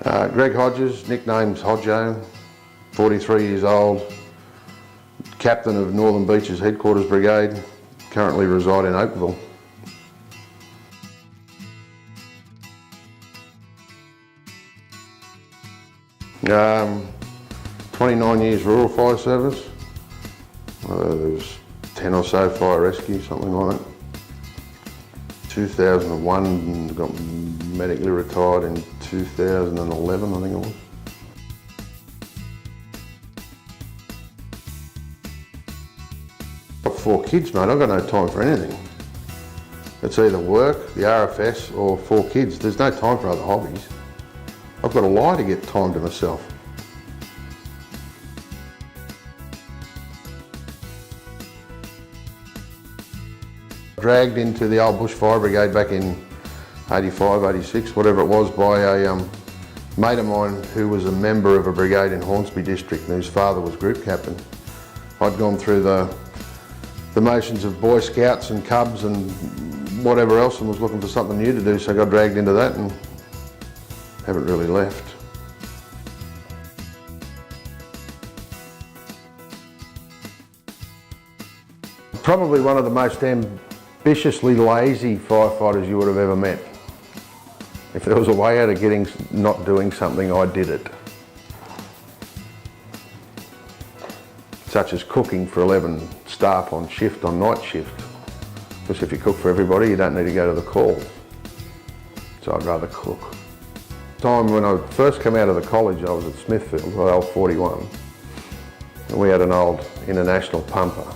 Greg Hodges, nicknamed Hodgo, 43 years old, captain of Northern Beaches Headquarters Brigade, currently reside in Oakville. Um, 29 years Rural Fire Service. There's 10 or so fire rescue, something like that. 2001, got medically retired in 2011, I think it was. I've got 4 kids, mate. I've got no time for anything. It's either work, the RFS, or 4 kids. There's no time for other hobbies. I've got to lie to get time to myself. Dragged into the old Bush Fire Brigade back in 85, 86, whatever it was, by a mate of mine who was a member of a brigade in Hornsby district and whose father was group captain. I'd gone through the motions of Boy Scouts and Cubs and whatever else and was looking for something new to do, so I got dragged into that and haven't really left. Probably one of the most ambitiously lazy firefighters you would have ever met. If there was a way out of not doing something, I did it. Such as cooking for 11 staff on shift, on night shift. Because if you cook for everybody, you don't need to go to the call. So I'd rather cook. Time when I first came out of the college, I was at Smithfield, old 41. And we had an old international pumper.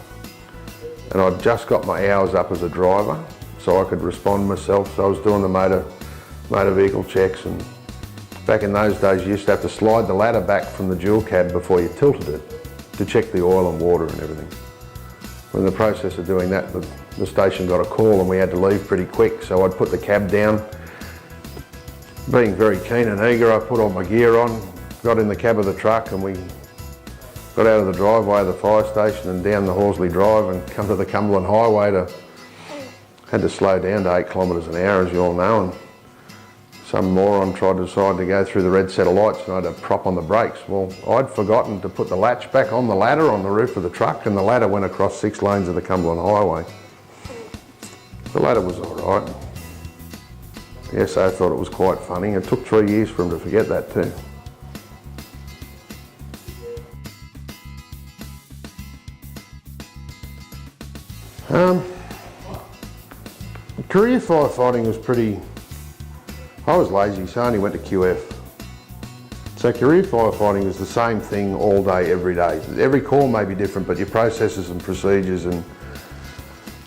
And I'd just got my hours up as a driver, so I could respond myself. So I was doing the motor vehicle checks, and back in those days you used to have to slide the ladder back from the dual cab before you tilted it to check the oil and water and everything. In the process of doing that, the station got a call and we had to leave pretty quick, so I'd put the cab down. Being very keen and eager, I put all my gear on, got in the cab of the truck, and we got out of the driveway of the fire station and down the Horsley Drive and come to the Cumberland Highway. Had to slow down to 8 kilometres an hour, as you all know, and some moron tried to decide to go through the red set of lights and I had to prop on the brakes. Well, I'd forgotten to put the latch back on the ladder on the roof of the truck, and the ladder went across 6 lanes of the Cumberland Highway. The ladder was all right. The SO thought it was quite funny. It took 3 years for him to forget that too. Career firefighting was I was lazy, so I only went to QF. So career firefighting is the same thing all day, every day. Every call may be different, but your processes and procedures and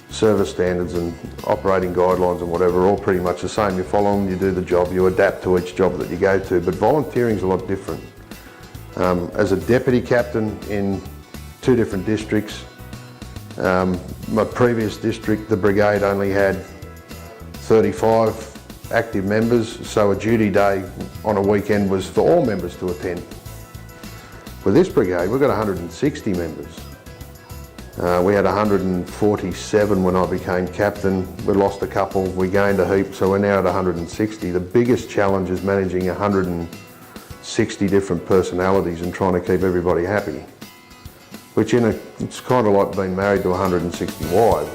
service standards and operating guidelines and whatever are all pretty much the same. You follow them, you do the job, you adapt to each job that you go to, but volunteering is a lot different. As a deputy captain in 2 different districts, my previous district, the brigade, only had 35 active members, so a duty day on a weekend was for all members to attend. With this brigade, we've got 160 members. We had 147 when I became captain. We lost a couple, we gained a heap, so we're now at 160. The biggest challenge is managing 160 different personalities and trying to keep everybody happy. Which it's kind of like being married to 160 wives.